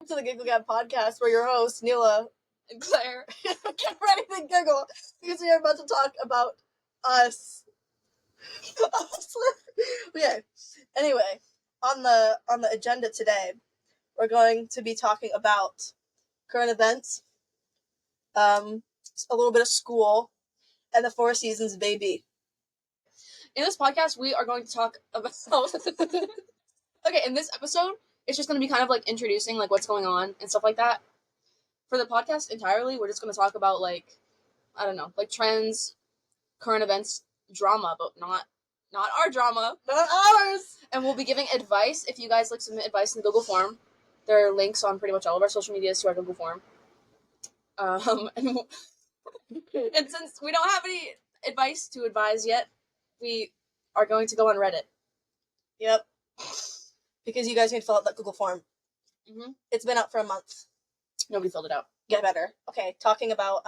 to the Giggle-Gab podcast. We're your hosts, Neela and Claire. Get ready to giggle because we are about to talk about us. Okay. Anyway, on the agenda today, we're going to be talking about current events, a little bit of school, and the Four Seasons baby. In this podcast, we are going to talk about... Okay, in this episode, it's just going to be kind of like introducing like what's going on and stuff like that. For the podcast entirely, we're just going to talk about like, I don't know, like trends, current events, drama, but not our drama. Not ours! And we'll be giving advice. If you guys like submit advice in the Google form, there are links on pretty much all of our social medias to our Google form. And since we don't have any advice to advise yet, we are going to go on Reddit. Yep. Because you guys need to fill out that Google form. Mm-hmm. It's been out for a month. Nobody filled it out. Get better. Okay, talking about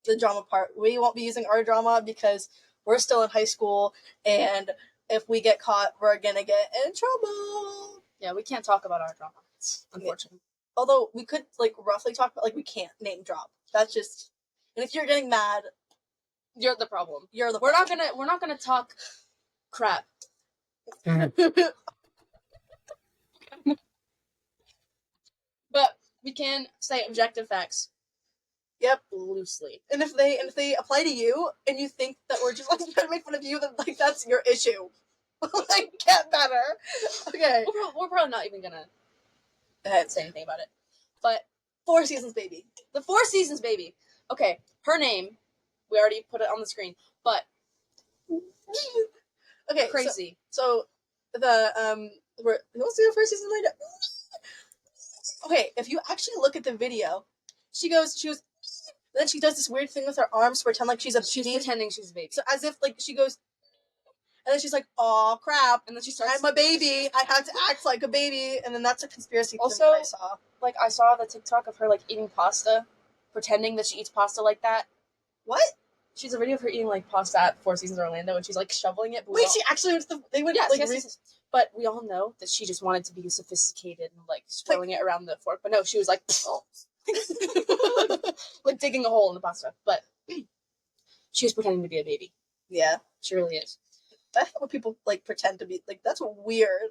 the drama part. We won't be using our drama because we're still in high school, and if we get caught, we're gonna get in trouble. Yeah, we can't talk about our drama, unfortunately. Yeah. Although we could like roughly talk about, like, we can't name drop. That's just, and if you're getting mad, you're the problem. We're not gonna talk crap. But we can say objective facts. Yep. Loosely. And if they apply to you and you think that we're just like trying to make fun of you, then like that's your issue. Like, get better. Okay. We're probably not even gonna say anything about it. But Four Seasons baby. The Four Seasons baby. Okay, her name, we already put it on the screen, but okay, crazy. So the let's do the Four Seasons later. Okay, if you actually look at the video, she was, then she does this weird thing with her arms to pretend like she's pretending she's a baby. So as if like she goes, and then she's like, "Oh crap!" And then she starts, "I'm a baby. I have to act like a baby." And then that's a conspiracy theory also, that I saw. Like, I saw the TikTok of her like eating pasta, pretending that she eats pasta like that. What? She's a video of her eating like pasta at Four Seasons Orlando, and she's like shoveling it. Wait, she actually went to they went yes. But we all know that she just wanted to be sophisticated and like swirling it around the fork. But no, she was like, like digging a hole in the pasta. But she was pretending to be a baby. Yeah, she really is. That's what people like pretend to be. Like, that's weird.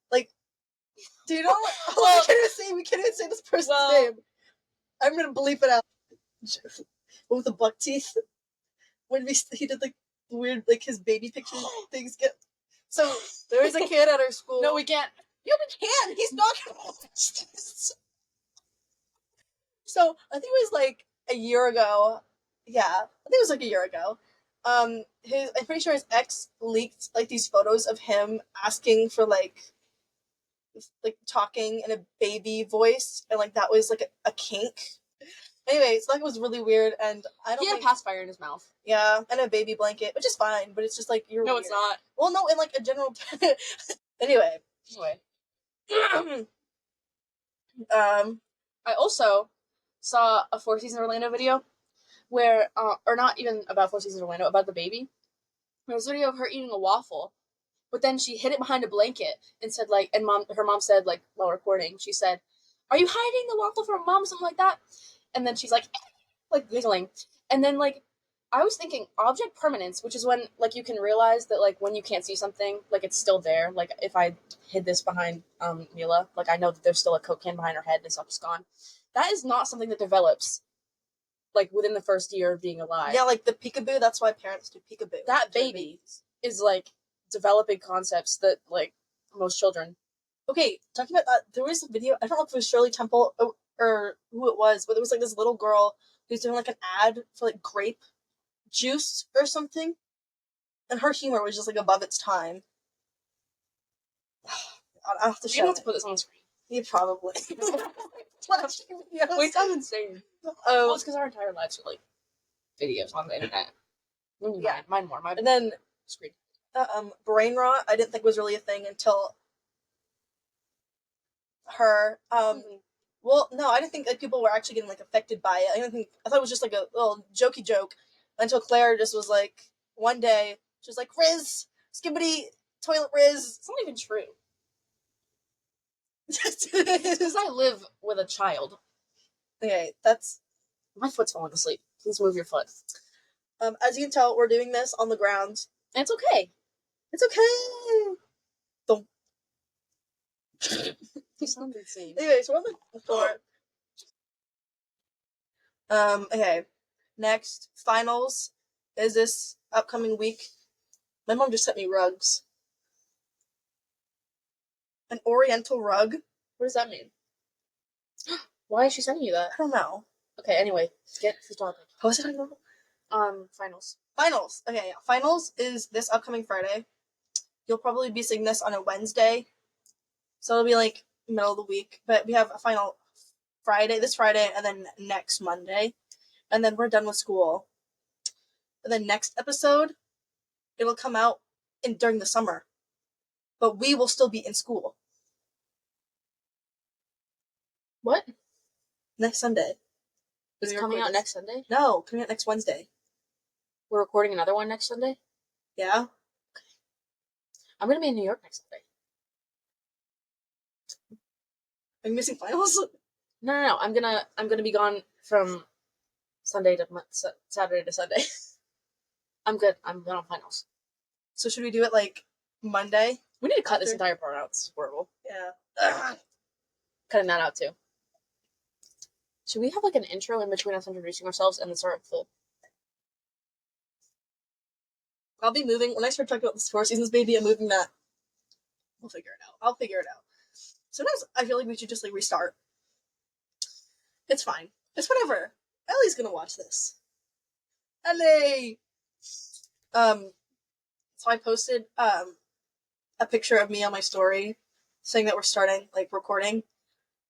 Like, do you know what? Well, we can't even say this person's name. I'm gonna bleep it out. With the buck teeth. When he did like weird, like his baby picture things get. So there was a kid at our school. No, we can't. Yeah, we can. He's not gonna watch this. So I think it was like a year ago. Yeah, I think it was like a year ago. I'm pretty sure his ex leaked like these photos of him asking for like talking in a baby voice, and like that was like a kink. Anyway, so that was really weird, and I don't. He had a pacifier in his mouth. Yeah, and a baby blanket, which is fine, but it's just like you're. No, weird. It's not. Well, no, in like a general. Anyway. I also saw a Four Seasons Orlando video where, or not even about Four Seasons Orlando, about the baby. There was a video of her eating a waffle, but then she hid it behind a blanket and said like, and her mom said like while recording, she said, "Are you hiding the waffle from mom?" Something like that. And then she's like giggling. And then like, I was thinking object permanence, which is when like you can realize that like when you can't see something, like it's still there. Like if I hid this behind Mila, like I know that there's still a Coke can behind her head and it's not just gone. That is not something that develops like within the first year of being alive. Yeah, like the peekaboo, that's why parents do peekaboo. That baby is like developing concepts that like most children. Okay, talking about that, there was a video, I don't know if it was Shirley Temple or who it was, but there was like this little girl who's doing like an ad for like grape juice or something, and her humor was just like above its time. I'll have to show. You have to put this on the screen. Yeah, probably. Wait, sounds insane. Well, it's because our entire lives are like videos on the internet. Yeah, mine more. And then screen. Brain rot, I didn't think was really a thing until her. Well, no, I didn't think that people were actually getting like affected by it. I thought it was just like a little jokey joke until Claire just was like, one day, she was like, "Riz, skibbity, toilet Riz." It's not even true. Because I live with a child. Okay, that's... My foot's falling asleep. Please move your foot. As you can tell, we're doing this on the ground. And it's okay. It's okay. Don't. You sound insane. Anyway, so we're on the floor. Okay. Next, finals is this upcoming week. My mom just sent me rugs. An oriental rug. What does that mean? Why is she sending you that? I don't know. Okay, anyway, get to the topic. What was it I know? Finals. Finals. Okay, finals is this upcoming Friday. You'll probably be seeing this on a Wednesday. So it'll be like middle of the week. But we have a final this Friday, and then next Monday. And then we're done with school. And then next episode, it'll come out during the summer. But we will still be in school. What? Next Sunday. It's coming out next Sunday? No, coming out next Wednesday. We're recording another one next Sunday? Yeah? Okay. I'm going to be in New York next Sunday. Are you missing finals? No. I'm gonna be gone from Sunday to Saturday to Sunday. I'm good. I'm good on finals. So should we do it like Monday? We need to cut this entire part out. It's horrible. Yeah. Cutting that out too. Should we have like an intro in between us introducing ourselves and then start with the... I'll be moving. When I start talking about this Four Seasons baby, I'm moving that. We'll figure it out. I'll figure it out. Sometimes I feel like we should just like restart. It's fine. It's whatever. Ellie's gonna watch this. Ellie! So I posted a picture of me on my story saying that we're starting, like, recording.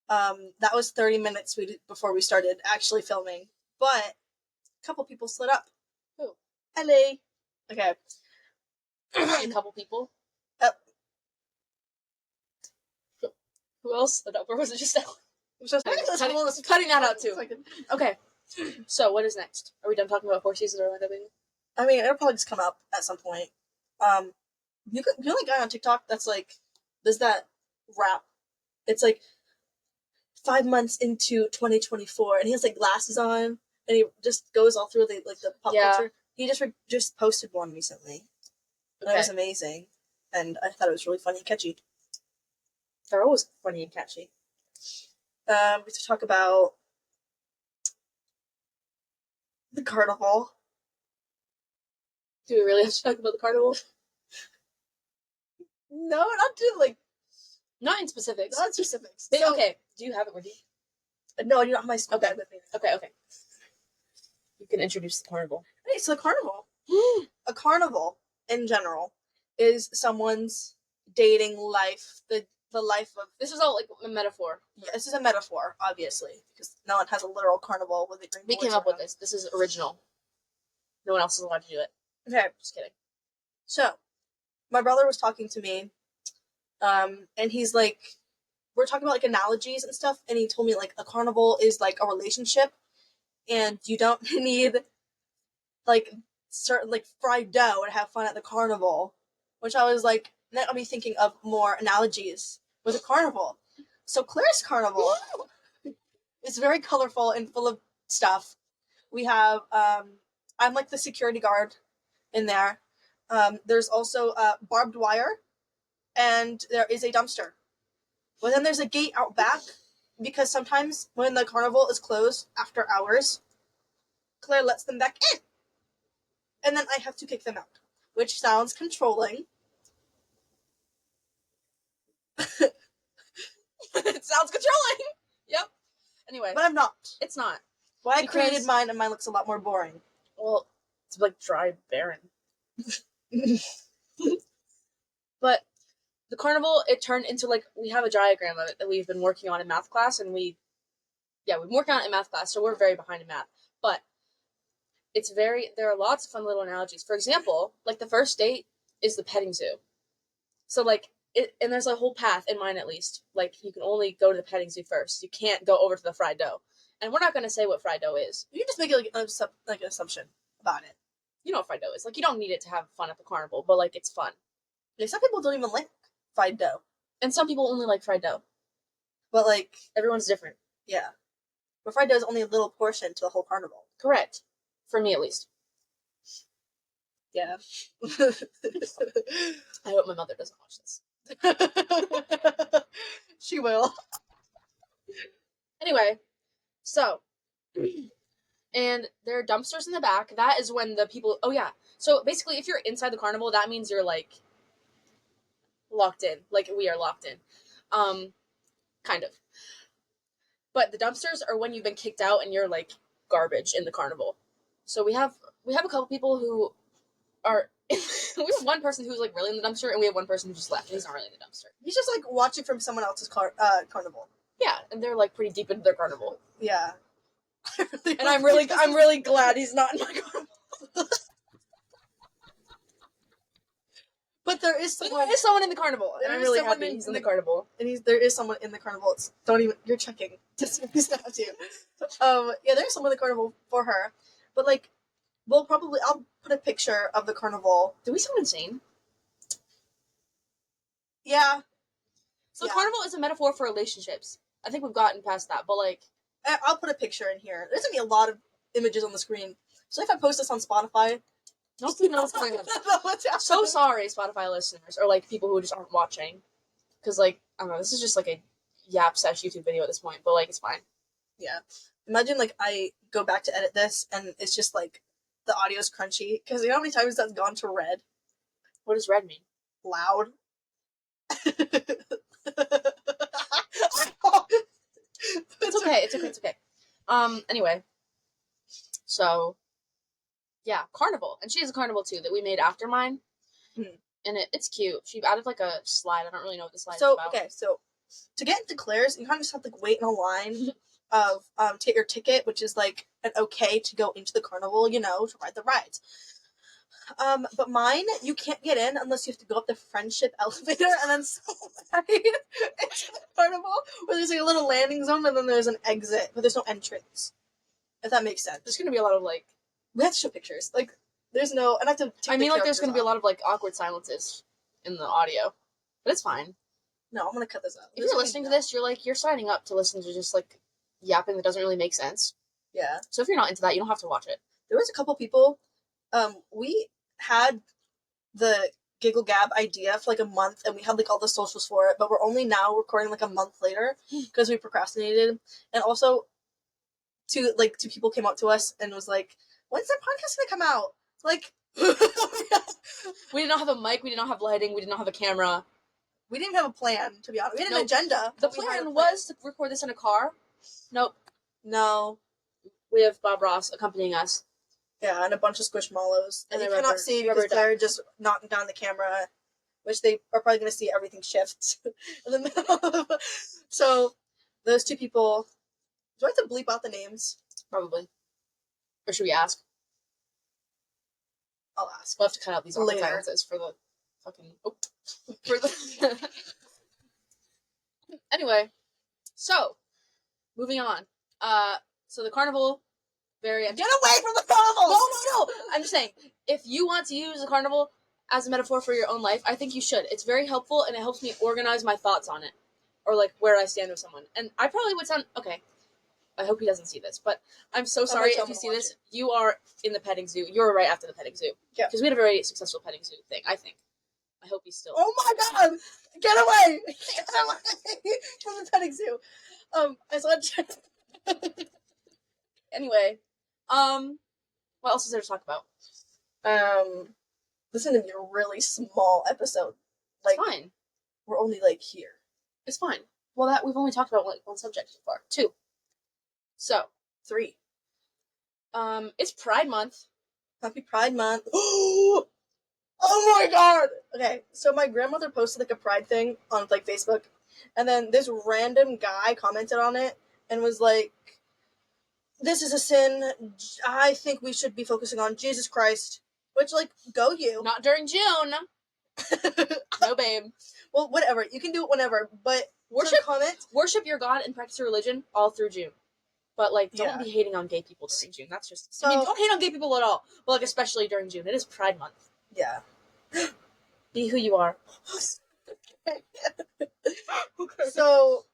That was 30 minutes before we started actually filming. But a couple people slid up. Who? Ellie! Okay. A couple people? Who else? Or was it just Ellen? Cutting that out too. Okay. So what is next? Are we done talking about Four Seasons or Orlando Baby? I mean, it'll probably just come up at some point. You know the guy on TikTok that's like, does that rap? It's like 5 months into 2024, and he has like glasses on, and he just goes all through the pop culture. He just posted one recently. Okay. That was amazing, and I thought it was really funny and catchy. They're always funny and catchy. We have to talk about the carnival. Do we really have to talk about the carnival? No, not in specifics. Not specifics. So, okay, do you have it with you? No, I do not have my school bag with me. Okay. You can introduce the carnival. Hey, so the carnival. A carnival, in general, is someone's dating life, the life of... This is all like a metaphor. Yeah, this is a metaphor, obviously, because no one has a literal carnival with a green. We came up with this. This is original. No one else is allowed to do it. Okay. Just kidding. So, my brother was talking to me, and he's like, we're talking about like analogies and stuff, and he told me like a carnival is like a relationship, and you don't need like certain like fried dough to have fun at the carnival, which I was like, that got me thinking of more analogies with a carnival. So Claire's carnival is very colorful and full of stuff. We have I'm like the security guard in there. There's also barbed wire, and there is a dumpster. But then there's a gate out back, because sometimes when the carnival is closed after hours, Claire lets them back in. And then I have to kick them out, which sounds controlling. It sounds controlling! Yep. Anyway. But I'm not. It's not. Well, I created mine, and mine looks a lot more boring. Well, it's like dry, barren. But the carnival, it turned into like, we have a diagram of it that we've been working on in math class, and we've been working on it in math class, so we're very behind in math. But there are lots of fun little analogies. For example, like the first date is the petting zoo. So like, and there's a whole path, in mine at least. Like, you can only go to the petting zoo first. You can't go over to the fried dough. And we're not going to say what fried dough is. You can just make it like an assumption about it. You know what fried dough is. Like, you don't need it to have fun at the carnival, but like, it's fun. Yeah, some people don't even like fried dough. And some people only like fried dough. But like everyone's different. Yeah. But Friday does only a little portion to the whole carnival. Correct. For me, at least. Yeah. I hope my mother doesn't watch this. She will. Anyway, so, and there are dumpsters in the back. That is when the people. Oh yeah. So basically, if you're inside the carnival, that means you're like locked in. Like we are locked in. Kind of. But the dumpsters are when you've been kicked out and you're like garbage in the carnival. So we have a couple people who are. We have one person who's like really in the dumpster, and we have one person who just left. And he's not really in the dumpster. He's just like watching from someone else's carnival. Yeah, and they're like pretty deep into their carnival. Yeah. And I'm really glad he's not in my carnival. But there is someone in the carnival, and I'm really happy he's in the carnival. And there is someone in the carnival. You're checking to see if he's not you. Yeah, there's someone in the carnival for her, but like, I'll put a picture of the carnival. Do we sound insane? Yeah. So the carnival is a metaphor for relationships. I think we've gotten past that, but like, I'll put a picture in here. There's gonna be a lot of images on the screen. So if I post this on Spotify. Nobody knows what's going on. So sorry, Spotify listeners, or like people who just aren't watching, because like I don't know, this is just like a YouTube video at this point, but like it's fine. Yeah, imagine like I go back to edit this and it's just like the audio's crunchy because you know how many times that's gone to red. What does red mean? Loud. It's okay. Anyway, so. Yeah, carnival. And she has a carnival too that we made after mine. Mm-hmm. And it's cute. She added like a slide. I don't really know what the slide is about. Okay, so to get into Claire's, you kind of just have to wait in a line of take your ticket, which is like an okay to go into the carnival, to ride the rides. But mine, you can't get in unless you have to go up the friendship elevator and then slide into the carnival, where there's like a little landing zone and then there's an exit, but there's no entrance. If that makes sense. There's gonna be a lot of like. We have to show pictures. Like, there's no. And I have to. There's going to be a lot of like awkward silences in the audio, but it's fine. No, I'm gonna cut this out. If you're listening to this, you're signing up to listen to just like yapping that doesn't really make sense. Yeah. So if you're not into that, you don't have to watch it. There was a couple people. We had the Giggle-Gab idea for like a month, and we had like all the socials for it, but we're only now recording like a month later because we procrastinated, and also, two people came up to us and was like, when's that podcast gonna come out? Like, we did not have a mic, we did not have lighting, we did not have a camera. We didn't have a plan, to be honest. We had an agenda. The plan was to record this in a car. Nope. No. We have Bob Ross accompanying us. Yeah, and a bunch of squishmallows. And you cannot see because they're just knocking down the camera, which they are probably going to see everything shift in the middle. So, those two people... Do I have to bleep out the names? Probably. Or should we ask? I'll ask. We'll have to cut out these awkward silences for the fucking... Oh. For the... Anyway. So, moving on. So the carnival... Get away from the carnival! No! I'm just saying, if you want to use the carnival as a metaphor for your own life, I think you should. It's very helpful, and it helps me organize my thoughts on it. Or, like, where I stand with someone. And I probably would sound... Okay. I hope he doesn't see this, but I'm so sorry if you see this. You are in the petting zoo. You're right after the petting zoo. Yeah. Because we had a very successful petting zoo thing, I think. I hope he's still... Oh my god! Get away! Get away from the petting zoo. I saw... Anyway, what else is there to talk about? This is gonna be a really small episode. Like, it's fine. We're only, like, here. It's fine. Well, we've only talked about, like, one subject so far. 2. So, 3. It's Pride Month. Happy Pride Month. Oh my god! Okay, so my grandmother posted, like, a Pride thing on, like, Facebook, and then this random guy commented on it and was like, this is a sin. I think we should be focusing on Jesus Christ. Which, like, go you. Not during June. No, babe. Well, whatever. You can do it whenever, but worship your God and practice your religion all through June. But, like, don't be hating on gay people during June. That's just... So, I mean, don't hate on gay people at all. But, like, especially during June. It is Pride Month. Yeah. Be who you are. So,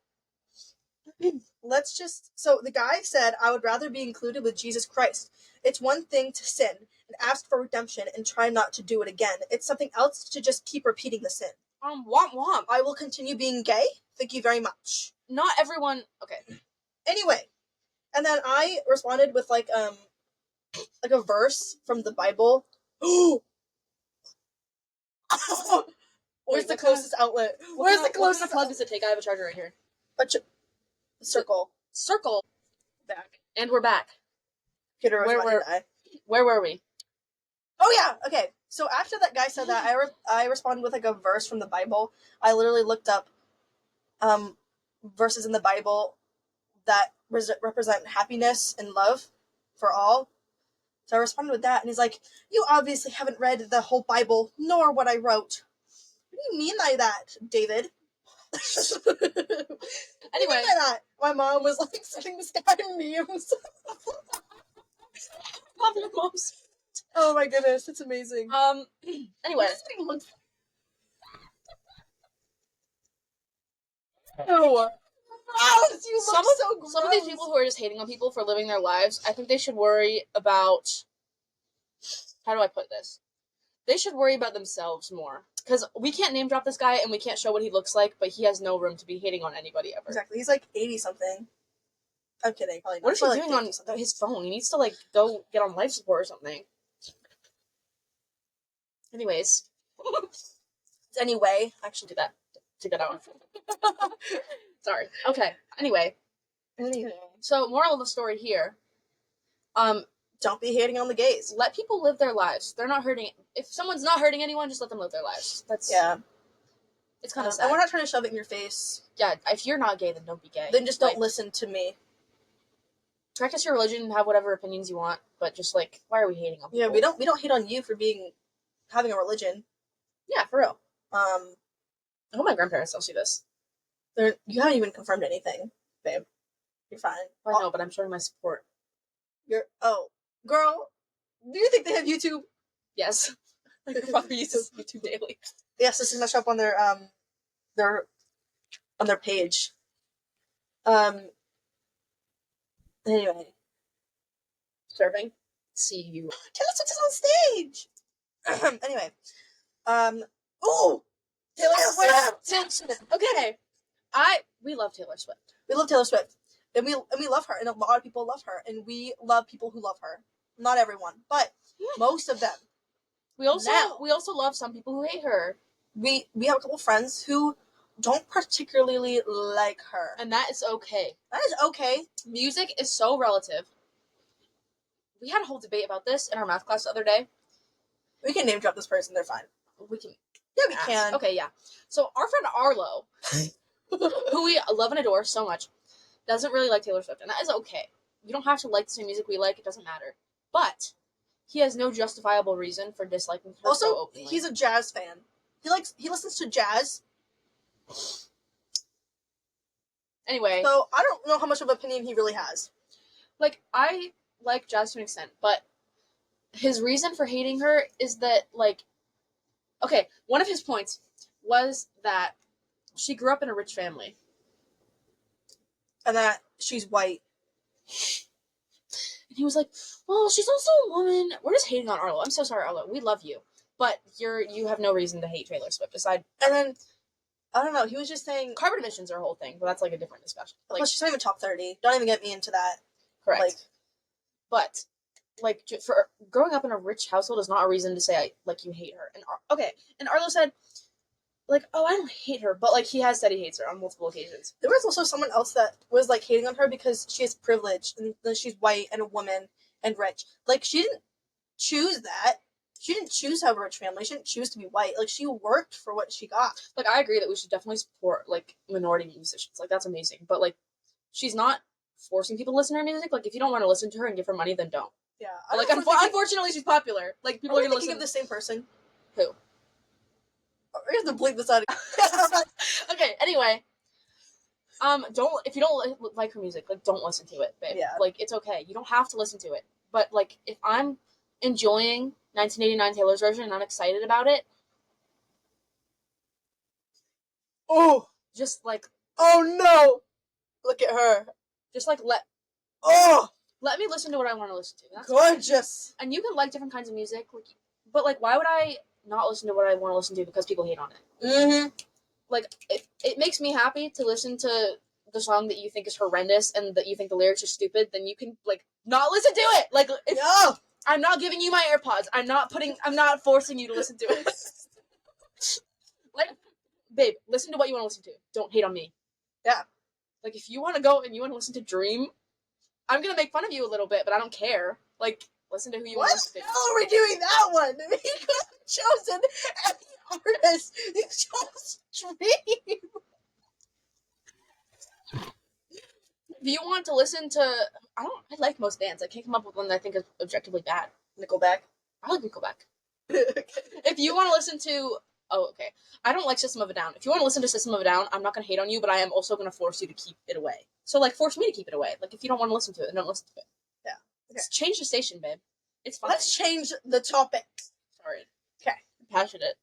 So the guy said, I would rather be included with Jesus Christ. It's one thing to sin and ask for redemption and try not to do it again. It's something else to just keep repeating the sin. Womp womp. I will continue being gay. Thank you very much. Not everyone. Okay. Anyway, and then I responded with like a verse from the Bible. Where's the closest outlet? Where's the closest What kind of plug does it take? I have a charger right here. Circle. Back. And we're back. Where were we? Oh yeah, okay. So after that guy said that, I responded with like a verse from the Bible. I literally looked up verses in the Bible that represent happiness and love for all. So I responded with that, and he's like, "You obviously haven't read the whole Bible, nor what I wrote." What do you mean by that, David? Anyway, my mom was like sending this guy memes. Love your moms. Oh my goodness, it's amazing. Anyway. Ew. Gross, you look so gross. Some of these people who are just hating on people for living their lives, I think they should worry about... How do I put this? They should worry about themselves more. Because we can't name drop this guy and we can't show what he looks like, but he has no room to be hating on anybody ever. Exactly. He's like 80-something. I'm kidding. Probably not. What is he doing on his phone? He needs to, like, go get on life support or something. Anyways. Anyway. Actually, do that. Take that out. Sorry. Okay. Anyway. So, moral of the story here. Don't be hating on the gays. Let people live their lives. They're not hurting... If someone's not hurting anyone, just let them live their lives. That's... Yeah. It's kind of sad. And we're not trying to shove it in your face. Yeah, if you're not gay, then don't be gay. Then just don't listen to me. Practice your religion and have whatever opinions you want, but just, like, why are we hating on people? Yeah, we don't hate on you for having a religion. Yeah, for real. I hope my grandparents don't see this. You haven't even confirmed anything, babe. You're fine. I know, but I'm showing my support. Girl, do you think they have YouTube? Yes. My grandfather uses YouTube daily. Yes, this is gonna show up on their page. Anyway. Serving. See you. Taylor Swift is on stage! Anyway. Taylor Swift! Okay. We love Taylor Swift. We love Taylor Swift. And we love her, and a lot of people love her, and we love people who love her. Not everyone, but most of them. We also love some people who hate her. We have a couple friends who don't particularly like her. And that is okay. That is okay. Music is so relative. We had a whole debate about this in our math class the other day. We can name drop this person, they're fine. We can. Yeah, we can. Okay, yeah. So our friend Arlo, who we love and adore so much, doesn't really like Taylor Swift, and that is okay. You don't have to like the same music we like, it doesn't matter. But he has no justifiable reason for disliking her so openly. He's a jazz fan. He listens to jazz. Anyway. So I don't know how much of an opinion he really has. Like, I like jazz to an extent, but his reason for hating her is that, like, okay, one of his points was that she grew up in a rich family. And that she's white. And he was like, well, she's also a woman. We're just hating on Arlo. I'm so sorry, Arlo. We love you. But you have no reason to hate Taylor Swift. And then, I don't know, he was just saying... Carbon emissions are a whole thing, but that's, like, a different discussion. Like, well, she's not even top 30. Don't even get me into that. Correct. But, like, for growing up in a rich household is not a reason to say, you hate her. And Arlo said, like, oh, I don't hate her, but, like, he has said he hates her on multiple occasions. There was also someone else that was, like, hating on her because she has privilege, and she's white, and a woman, and rich. Like, she didn't choose that. She didn't choose to have a rich family. She didn't choose to be white. Like, she worked for what she got. Like, I agree that we should definitely support, like, minority musicians. Like, that's amazing. But, like, she's not forcing people to listen to her music. Like, if you don't want to listen to her and give her money, then don't. Yeah. But, like, unfortunately, she's popular. Like, people are going to listen. Of the same person. Who? We're going to bleep this out. Okay, anyway. If you don't like her music, like, don't listen to it, babe. Yeah. Like, it's okay. You don't have to listen to it. But, like, if I'm enjoying 1989 Taylor's version and I'm excited about it, oh, just, like... Oh, no! Look at her. Just like let me listen to what I want to listen to. That's gorgeous. Fine. And you can like different kinds of music, but like, why would I not listen to what I want to listen to because people hate on it? Mm-hmm. Like, it makes me happy to listen to the song that you think is horrendous and that you think the lyrics are stupid. Then you can like not listen to it. Like, No. I'm not giving you my AirPods. I'm not forcing you to listen to it. Like, babe, listen to what you want to listen to. Don't hate on me. Yeah. Like, if you want to go and you want to listen to Dream, I'm gonna make fun of you a little bit, but I don't care. Like, listen to who you want to listen to. What the hell are we doing that one? He could have chosen any artist. You chose Dream. If you want to listen to, I like most bands. I can't come up with one that I think is objectively bad. Nickelback. I like Nickelback. If you want to listen to, I don't like System of a Down. If you want to listen to System of a Down, I'm not going to hate on you, but I am also going to force you to keep it away. So, like, force me to keep it away. Like, if you don't want to listen to it, then don't listen to it. Yeah. Okay. Let's change the station, babe. It's fine. Let's change the topic. Sorry. Okay. I'm passionate.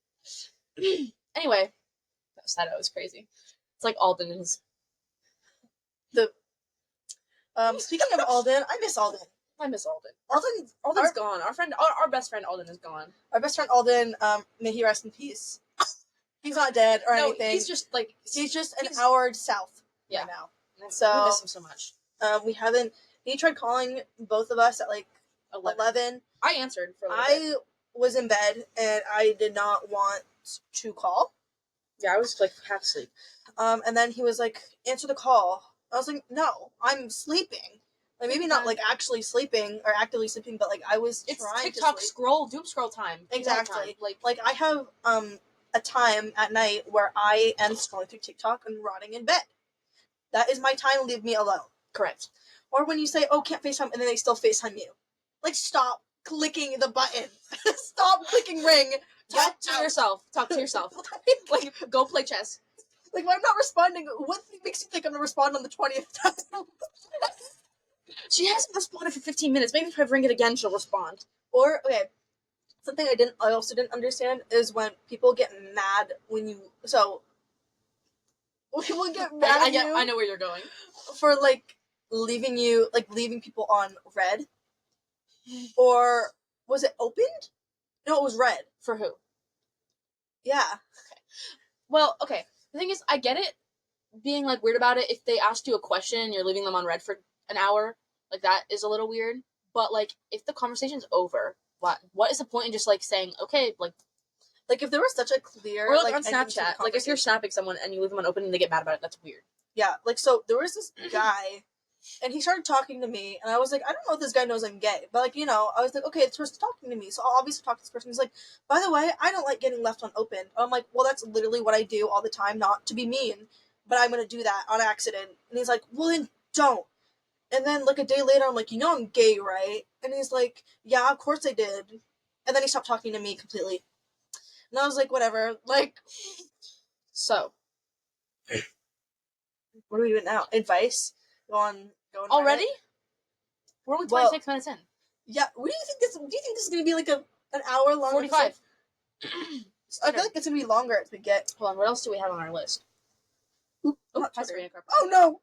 Anyway, that was crazy. It's like Alden and his... Speaking of Alden, I miss Alden. I miss Alden. Alden's gone. Our best friend Alden is gone. Our best friend Alden, may he rest in peace. He's not dead or anything. He's just like he's an hour south right now. So we miss him so much. We haven't. He tried calling both of us at like 11. I answered for a little bit. I was in bed and I did not want to call. Yeah, I was like half asleep. And then he was like, "Answer the call." I was like, "No, I'm sleeping." Like maybe not like actually sleeping or actively sleeping, but like I was trying TikTok to sleep. Doom scroll time. Exactly. Time. Like I have a time at night where I am scrolling through TikTok and rotting in bed. That is my time. Leave me alone. Correct. Or when you say, "Oh, can't FaceTime," and then they still FaceTime you. Like, stop clicking the button. Stop clicking ring. Talk to yourself. Like, go play chess. Like, when I'm not responding, what makes you think I'm gonna respond on the 20th time? She hasn't responded for 15 minutes. Maybe if I ring it again, she'll respond. Or, okay, something I also didn't understand is when people get mad when you, people get mad at you. I know where you're going. For, like, leaving people on red. Or, was it opened? No, it was red. For who? Yeah. Okay. Well, okay. The thing is, I get it being, like, weird about it if they asked you a question and you're leaving them on red for an hour. Like, that is a little weird. But, like, if the conversation's over, what is the point in just, like, saying, okay, like, if there was such a clear... Or, like on Snapchat. Like, if you're snapping someone and you leave them unopened and they get mad about it, that's weird. Yeah. Like, so, there was this guy... And he started talking to me, and I was like, I don't know if this guy knows I'm gay. But, like, you know, I was like, okay, this person's talking to me, so I'll obviously talk to this person. He's like, by the way, I don't like getting left unopened. I'm like, well, that's literally what I do all the time, not to be mean, but I'm gonna do that on accident. And he's like, well, then don't. And then, like, a day later, I'm like, you know I'm gay, right? And he's like, yeah, of course I did. And then he stopped talking to me completely. And I was like, whatever. Like, so. What are we doing now? Advice? Going already? We're only 26 minutes in. Yeah. What do you think this? Do you think this is gonna be like an hour long? 45. I feel like it's gonna be longer as we get. Hold on. What else do we have on our list? Oh no!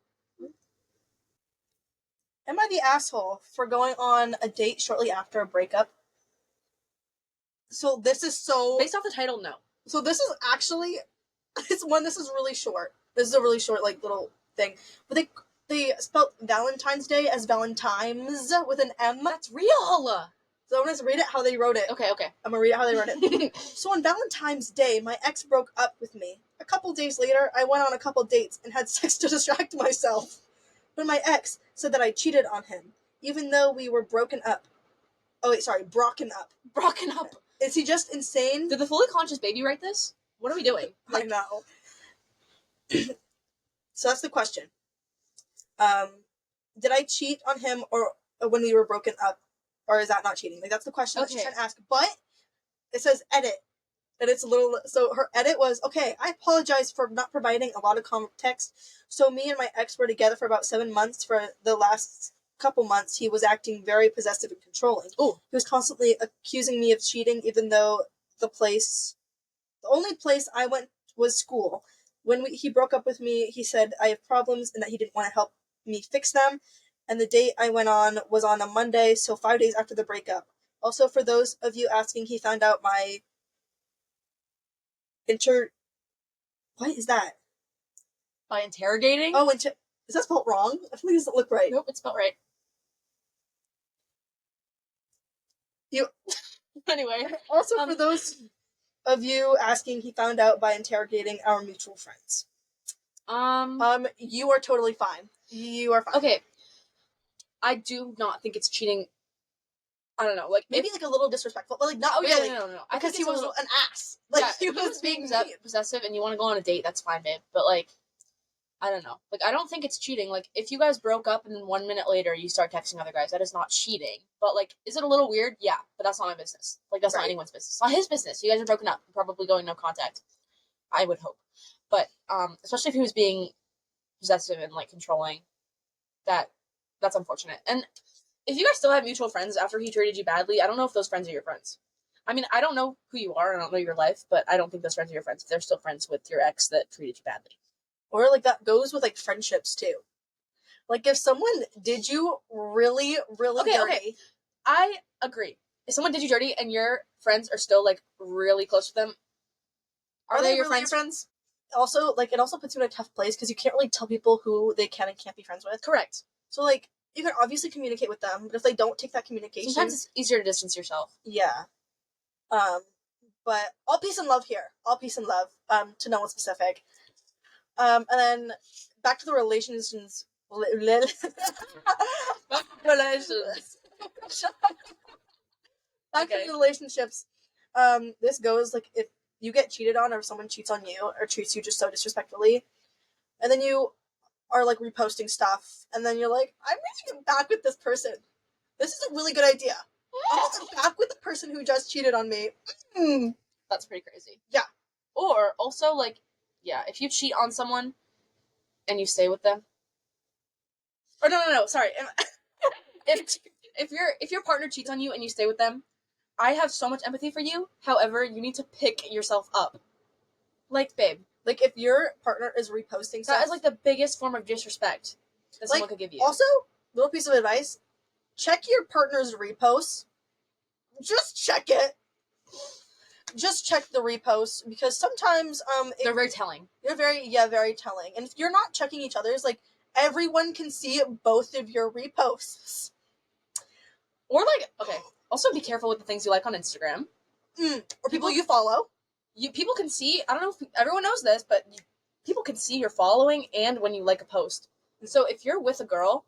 Am I the asshole for going on a date shortly after a breakup? So this is so based off the title. No. So this is actually this is really short. This is a really short like little thing, but they spelled Valentine's Day as Valentimes with an M. That's real! So I'm going to read it how they wrote it. Okay. I'm going to read it how they wrote it. So on Valentine's Day, my ex broke up with me. A couple days later, I went on a couple dates and had sex to distract myself. But my ex said that I cheated on him, even though we were broken up. Oh, wait, sorry, broken up. Broken up. Is he just insane? Did the fully conscious baby write this? What are we doing? I know. So that's the question. Did I cheat on him or when we were broken up? Or is that not cheating? Like, that's the question that she's trying to ask. But it says edit. And it's a little... So her edit was, okay, I apologize for not providing a lot of context. So me and my ex were together for about 7 months. For the last couple months, he was acting very possessive and controlling. Ooh. He was constantly accusing me of cheating, even though the only place I went was school. when he broke up with me, he said I have problems and that he didn't want to help me fix them. And the date I went on was on a Monday, so 5 days after the breakup. Also, for those of you asking, he found out my What is that? By interrogating? Oh, is that spelled wrong? I feel like it doesn't look right. Nope, it's spelled right. Anyway. Also, for those of you asking, he found out by interrogating our mutual friends. You are totally fine. You are fine. Okay. I do not think it's cheating. I don't know, like maybe like a little disrespectful, but like not really. No. Because he was an ass. Like he was being possessive, and you want to go on a date. That's fine, babe. But like, I don't know. Like, I don't think it's cheating. Like, if you guys broke up and then 1 minute later you start texting other guys, that is not cheating. But like, is it a little weird? Yeah, but that's not my business. Like, that's not anyone's business. It's not his business. You guys are broken up, probably going no contact. I would hope, but especially if he was being possessive and like controlling, that's unfortunate. And if you guys still have mutual friends after he treated you badly, I don't know if those friends are your friends. I mean, I don't know who you are, I don't know your life, but I don't think those friends are your friends. They're still friends with your ex that treated you badly. Or, like, that goes with, like, friendships, too. Like, if someone did you really, really dirty... Okay, I agree. If someone did you dirty and your friends are still, like, really close to them, are they your really friends? Also, like, it also puts you in a tough place because you can't really tell people who they can and can't be friends with. Correct. So, like, you can obviously communicate with them, but if they don't take that communication... Sometimes it's easier to distance yourself. Yeah. But all peace and love here. All peace and love, to no one specific. And then, back to the relationships... Back to the relationships. This goes, like, if you get cheated on or if someone cheats on you or treats you just so disrespectfully, and then you are, like, reposting stuff, and then you're like, I'm gonna get back with this person. This is a really good idea. I'm gonna get back with the person who just cheated on me. That's pretty crazy. Yeah. Or, also, like, yeah, if you cheat on someone and you stay with them... Or, no, sorry. If your partner cheats on you and you stay with them, I have so much empathy for you. However, you need to pick yourself up. Like, babe. Like, if your partner is reposting stuff... That is, like, the biggest form of disrespect that someone could give you. Also, little piece of advice, check your partner's reposts. Just check it. Just check the reposts, because sometimes, they're very telling. They're very telling. And if you're not checking each other's, like, everyone can see both of your reposts. Or, like, okay, also be careful with the things you like on Instagram. Or people you follow. People can see, I don't know if everyone knows this, but people can see your following and when you like a post. So if you're with a girl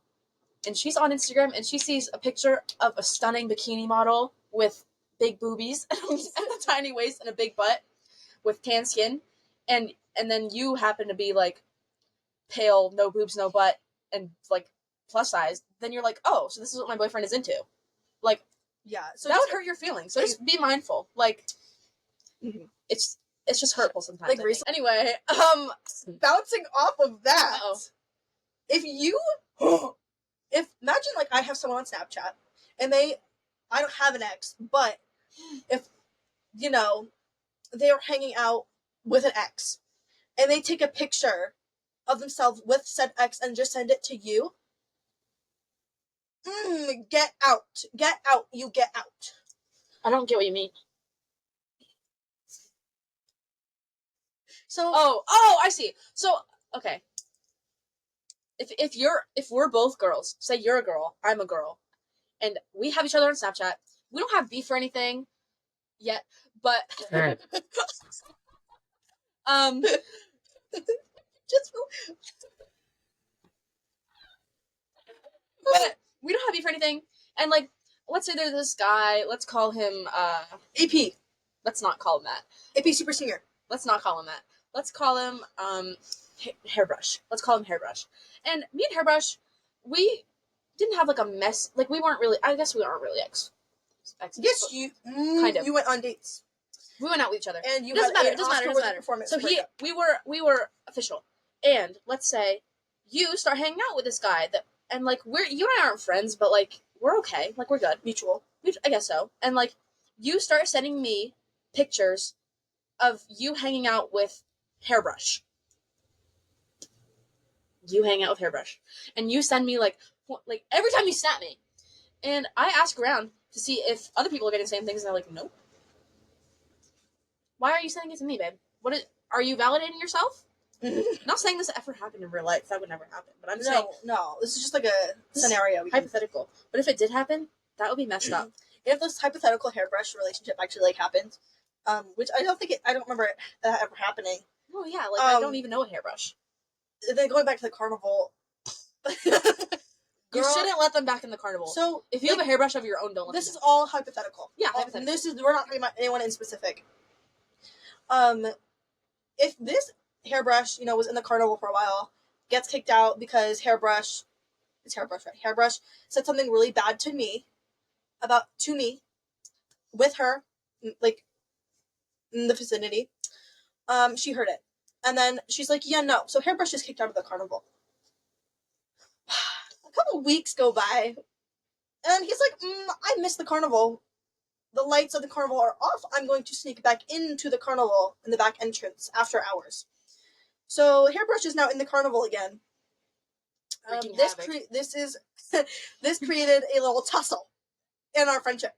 and she's on Instagram and she sees a picture of a stunning bikini model with big boobies and a tiny waist and a big butt with tan skin, and then you happen to be like pale, no boobs, no butt, and like plus size, then you're like, oh, so this is what my boyfriend is into. Like, yeah, so that would hurt your feelings. So just be mindful. Like, it's just hurtful sometimes. Like, anyway, bouncing off of that, if imagine, like, I have someone on Snapchat, and I don't have an ex, but if, you know, they are hanging out with an ex, and they take a picture of themselves with said ex and just send it to you, get out. Get out. You get out. I don't get what you mean. So... Oh, I see. So, okay. If we're both girls, say you're a girl, I'm a girl, and we have each other on Snapchat, we don't have beef or anything yet, but just but we don't have beef or anything, and like, let's say there's this guy, let's call him AP. Let's not call him that. AP Super Senior. Let's not call him that. Let's call him Hairbrush. Let's call him Hairbrush. And me and Hairbrush, we didn't have like a mess. Like, we weren't really. I guess we aren't really exes. Yes, you kind of. You went on dates. We went out with each other. And you doesn't matter. Performance. So we were official. And let's say you start hanging out with this guy and like, you and I aren't friends, but like, we're okay. Like, we're good. Mutual. I guess so. And like, you start sending me pictures of you hanging out with Hairbrush. you hang out with Hairbrush, and you send me like every time you snap me, and I ask around to see if other people are getting the same things, and they're like, nope. Why are you sending it to me, babe? Are you validating yourself? I'm not saying this ever happened in real life. That would never happen. But I'm saying no. This is just like a scenario. Hypothetical. But if it did happen, that would be messed up. If this hypothetical hairbrush relationship actually like happened, which I don't remember that ever happening. Oh yeah, like I don't even know a hairbrush. Then going back to the carnival. You shouldn't let them back in the carnival. So if you have a hairbrush of your own, don't let them. This is all hypothetical. Yeah, hypothetical. We're not talking about anyone in specific. If this hairbrush, was in the carnival for a while, gets kicked out because Hairbrush said something really bad to me, with her, like, in the vicinity. She heard it. And then she's like, yeah, no. So Hairbrush is kicked out of the carnival. A couple weeks go by, and he's like, I miss the carnival. The lights of the carnival are off. I'm going to sneak back into the carnival in the back entrance after hours. So Hairbrush is now in the carnival again. This created a little tussle in our friendship.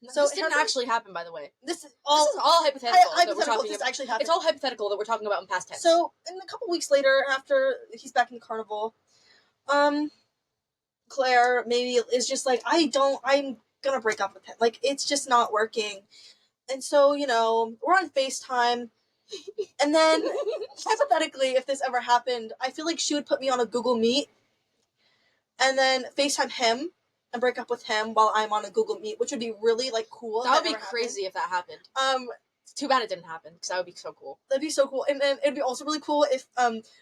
So this didn't actually happen, by the way. This is all hypothetical. Actually happened. It's all hypothetical that we're talking about in past tense. So, in a couple weeks later, after he's back in the carnival, Claire maybe is just like, I'm gonna break up with him. Like, it's just not working. And so, we're on FaceTime. And then, hypothetically, if this ever happened, I feel like she would put me on a Google Meet and then FaceTime him and break up with him while I'm on a Google Meet, which would be really, like, cool. That would be crazy if that happened. It's too bad it didn't happen, because that would be so cool. That'd be so cool. And then it'd be also really cool if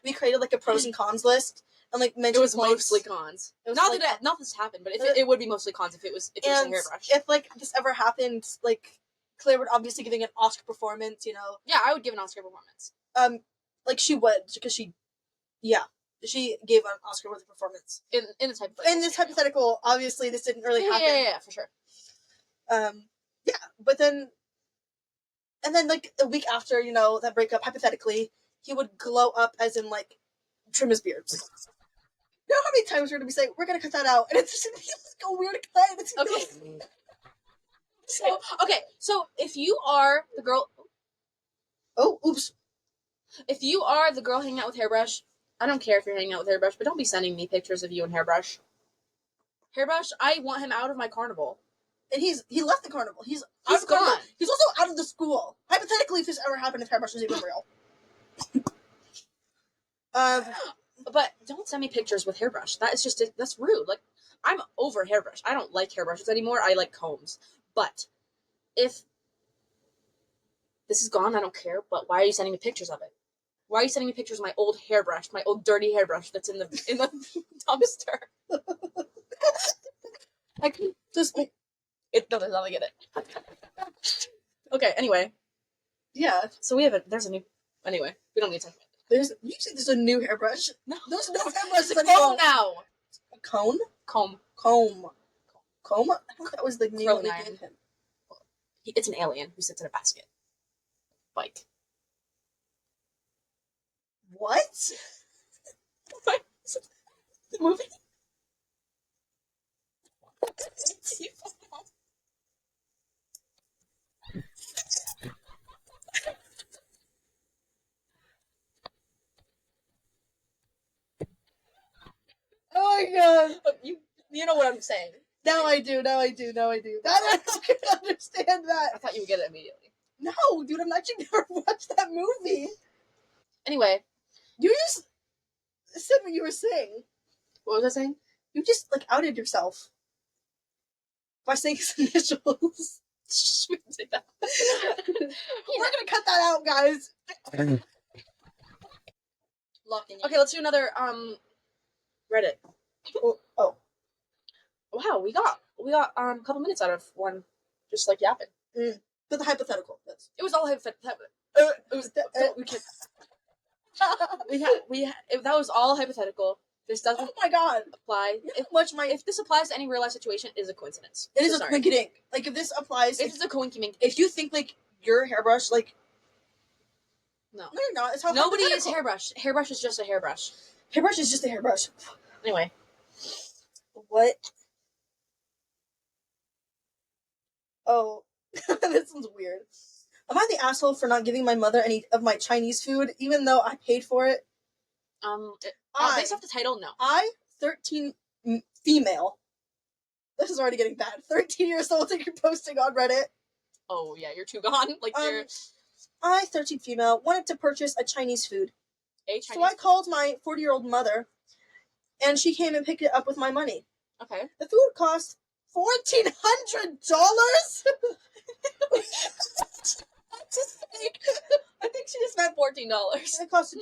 we created, like, a pros and cons list and, like, mentioned it was mostly cons. Not that this happened, but it would be mostly cons if it was a hairbrush. If, like, this ever happened, like, Claire would obviously giving an Oscar performance, Yeah, I would give an Oscar performance. Like, she would, because she gave an Oscar with a performance. In this hypothetical, obviously, this didn't really happen. Yeah, for sure. But then, like, a week after, that breakup, hypothetically, he would glow up as in, like, trim his beard. You know how many times we're going to be saying, we're going to cut that out, and it's just going to be like a weird cut. Okay. So if you are the girl... Oh, oops. If you are the girl hanging out with Hairbrush, I don't care if you're hanging out with Hairbrush, but don't be sending me pictures of you and Hairbrush. Hairbrush, I want him out of my carnival. And he left the carnival. He's gone. He's also out of the school. Hypothetically, if this ever happened, if Hairbrush was even real. But don't send me pictures with Hairbrush. That's rude. Like, I'm over Hairbrush. I don't like hairbrushes anymore. I like combs. But if this is gone, I don't care. But why are you sending me pictures of it? Why are you sending me pictures of my old hairbrush, my old dirty hairbrush that's in the dumpster? I can just it doesn't sound like it. Okay. Anyway. Yeah. So there's a new. Anyway, we don't need to talk about it. You say there's a new hairbrush? No. There's no hairbrush. It's a comb now. A cone? Comb. I thought that was the name they gave him. It's an alien who sits in a basket. Bike. What? What? The movie? Oh my god. You know what I'm saying. Now I do. Now I can understand that. I thought you would get it immediately. No, dude, I've actually never watched that movie. Anyway. You just said what you were saying. What was I saying? You just, like, outed yourself. By saying his initials. We can say that. We're gonna cut that out, guys. Okay, let's do another, Reddit. Oh. Wow, we got a couple minutes out of one, just, like, yapping. But the hypothetical. It was all hypothetical. That was all hypothetical. This doesn't. Oh my god! Apply. If this applies to any real life situation, it is a coincidence. It is a coinky dink. Like, if this applies, it's a coinky mink. If you think, like, your hairbrush, like, no, you're not. It's how nobody is hairbrush. Hairbrush is just a hairbrush. Hairbrush is just a hairbrush. Anyway. What? Oh, this one's weird. Am I the asshole for not giving my mother any of my Chinese food, even though I paid for it? Based off the title, no. 13 female. This is already getting bad. 13 years old and you're posting on Reddit. Oh, yeah, you're too gone. Like, you're... 13 female, wanted to purchase a Chinese food. So I called my 40-year-old mother, and she came and picked it up with my money. Okay. The food cost $1,400? I think she just meant $14. It cost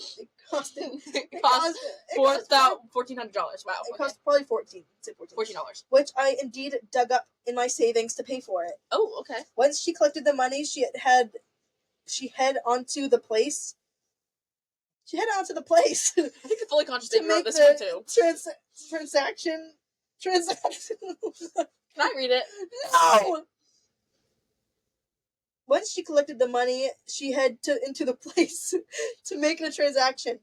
$1,400. Wow. It cost probably $14. $14. Which I indeed dug up in my savings to pay for it. Oh, okay. Once she collected the money, she head onto the place. She headed onto the place. I think the fully conscious didn't wrote this one too. Transaction. Can I read it? No! Once she collected the money, she headed into the place to make the transaction,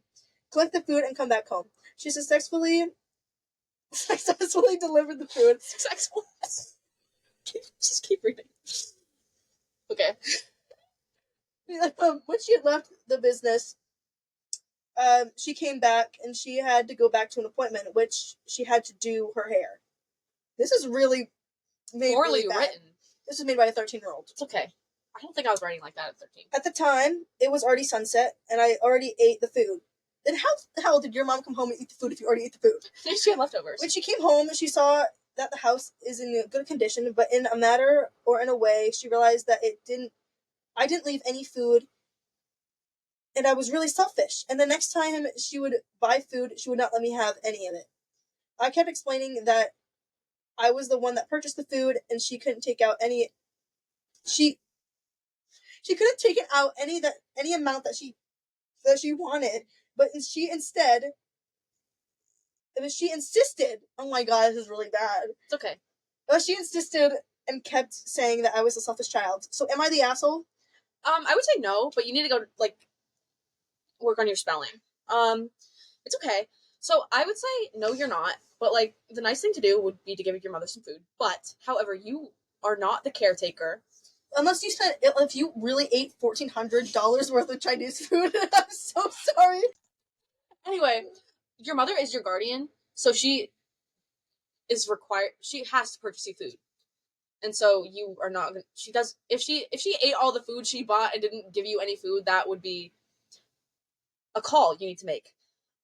collect the food, and come back home. She successfully delivered the food. Successful. Just keep reading. Okay. When she had left the business, she came back and she had to go back to an appointment, which she had to do her hair. This is really made poorly really written. This was made by a 13-year-old. It's okay. I don't think I was writing like that at 13. At the time, it was already sunset, and I already ate the food. Then how the hell did your mom come home and eat the food if you already ate the food? She had leftovers. When she came home, she saw that the house is in good condition, but in a matter or in a way, she realized that I didn't leave any food, and I was really selfish. And the next time she would buy food, she would not let me have any of it. I kept explaining that I was the one that purchased the food, and she couldn't take out any. She couldn't take it out any amount that she wanted, but she insisted. Oh my god, this is really bad. It's okay. But she insisted and kept saying that I was a selfish child. So am I the asshole? I would say no, but you need to go work on your spelling. It's okay. So I would say no, you're not. But the nice thing to do would be to give your mother some food. But however, you are not the caretaker. Unless you said if you really ate $1,400 worth of Chinese food, I'm so sorry. Anyway, your mother is your guardian, so she is required. She has to purchase you food, and so you are not. She does. If she ate all the food she bought and didn't give you any food, that would be a call you need to make.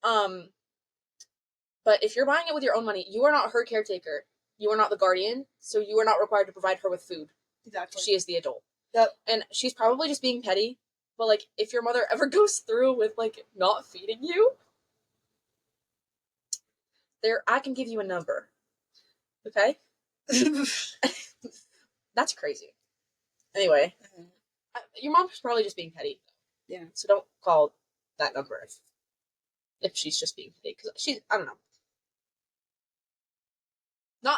But if you're buying it with your own money, you are not her caretaker. You are not the guardian, so you are not required to provide her with food. Exactly. She is the adult. Yep. And she's probably just being petty, but if your mother ever goes through with not feeding you, I can give you a number. Okay? That's crazy. Anyway, your mom's probably just being petty. Yeah. So don't call that number if she's just being petty, because I don't know.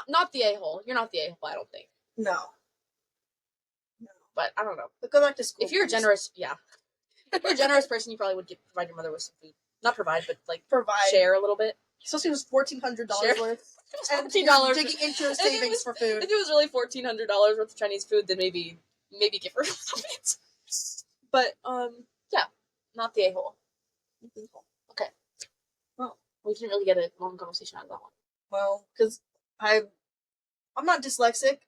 Not the a-hole. You're not the a-hole, I don't think. No. But I don't know. But go back to school. If you're a generous, yeah. If you're a generous person, you probably would provide your mother with some food. Not provide, but provide. Share a little bit. Especially it was $1,400 worth. And $14 digging into your savings for food. If it was really $1,400 worth of Chinese food, then maybe give her something. But yeah, not the a-hole. Okay. Well, we didn't really get a long conversation out of that one. Well, because I'm not dyslexic.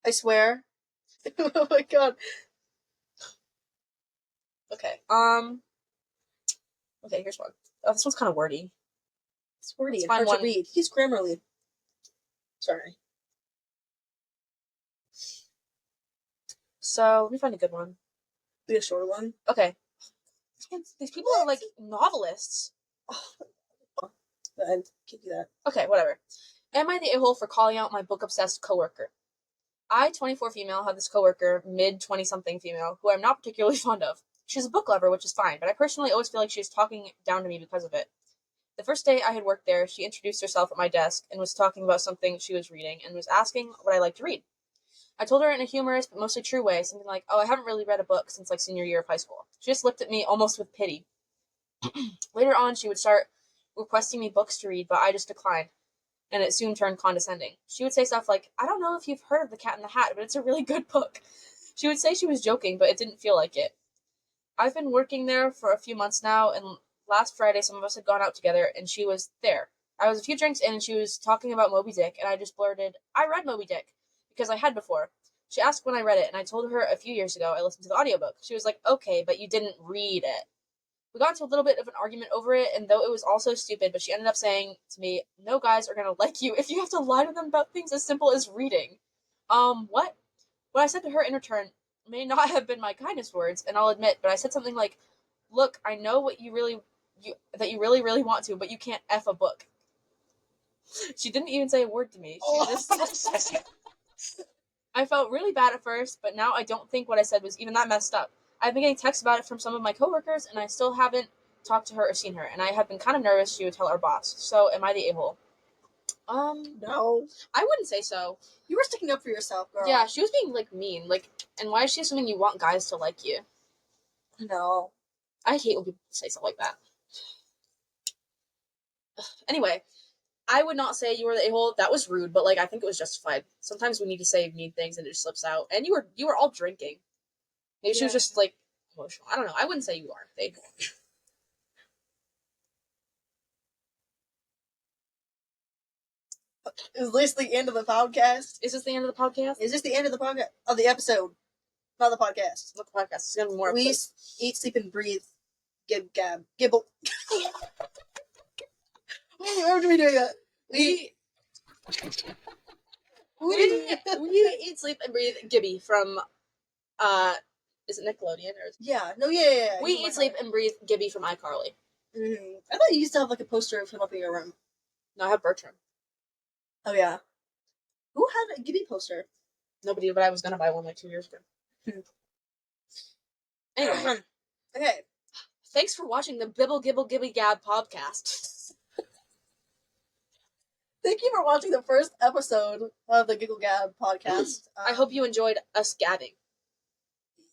I swear. Oh my god. Okay. Okay, here's one. Oh, this one's kind of wordy. It's wordy and hard to read. He's Grammarly. Sorry. So, let me find a good one. Be a short one. Okay. These people are novelists. Oh. I can't do that. Okay, whatever. Am I the a-hole for calling out my book-obsessed coworker? I, 24 female, have this coworker, mid-20-something female, who I'm not particularly fond of. She's a book lover, which is fine, but I personally always feel like she's talking down to me because of it. The first day I had worked there, she introduced herself at my desk and was talking about something she was reading and was asking what I like to read. I told her in a humorous but mostly true way, something like, oh, I haven't really read a book since senior year of high school. She just looked at me almost with pity. Later on, she would start requesting me books to read, but I just declined, and it soon turned condescending. She would say stuff like, I don't know if you've heard of The Cat in the Hat, but it's a really good book. She would say she was joking, but it didn't feel like it. I've been working there for a few months now, and last Friday some of us had gone out together, and she was there. I was a few drinks in, and she was talking about Moby Dick, and I just blurted, I read Moby Dick, because I had before. She asked when I read it, and I told her a few years ago I listened to the audiobook. She was like, okay, but you didn't read it. We got into a little bit of an argument over it, and though it was also stupid, but she ended up saying to me, no guys are gonna like you if you have to lie to them about things as simple as reading. What? What I said to her in return may not have been my kindest words, and I'll admit, but I said something like, look, I know what you really want to, but you can't F a book. She didn't even say a word to me. She just I felt really bad at first, but now I don't think what I said was even that messed up. I've been getting texts about it from some of my coworkers, and I still haven't talked to her or seen her, and I have been kind of nervous she would tell our boss. So, am I the a-hole? No. I wouldn't say so. You were sticking up for yourself, girl. Yeah, she was being, mean. And why is she assuming you want guys to like you? No. I hate when people say stuff like that. Anyway, I would not say you were the a-hole. That was rude, but, I think it was justified. Sometimes we need to say mean things and it just slips out. And you were all drinking. Maybe she was just, emotional. I don't know. I wouldn't say you are the a-hole. Is this the end of the podcast? Is this the end of the podcast? Is this the end of the podcast? Of the episode? Not the podcast. Not the podcast. It's going to be more We eat, sleep, and breathe. Giggle-Gab. Gibble. Why would we do that? We eat, sleep, and breathe Gibby from, is it Nickelodeon? Or Yeah. No, yeah. We eat, sleep, and breathe Gibby from iCarly. Mm-hmm. I thought you used to have, a poster of him up in your room. No, I have Bertram. Oh, yeah. Who had a Gibby poster? Nobody, but I was going to buy one 2 years ago. Anyway. Okay. Thanks for watching the Giggle-Gab podcast. Thank you for watching the first episode of the Giggle-Gab podcast. I hope you enjoyed us gabbing.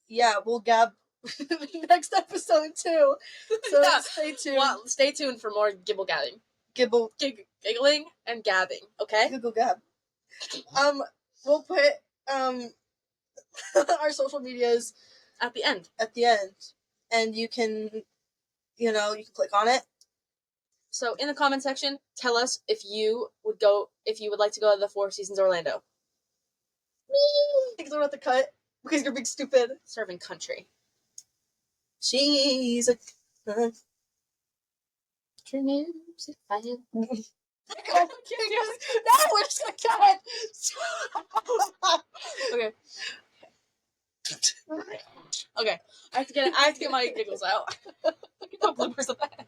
Yeah, we'll gab next episode too. So Yeah. stay tuned. Well, stay tuned for more gibble-gabbing. Giggling and gabbing, okay? Giggle-Gab. We'll put our social medias at the end. And you can click on it. So in the comment section, tell us if you would like to go to the Four Seasons Orlando. Because we're at the cut. Because you're being stupid. Serving country. She's a... Okay. No, we're just gonna cut. Okay. Okay. I have to get my giggles out. No bloopers of that.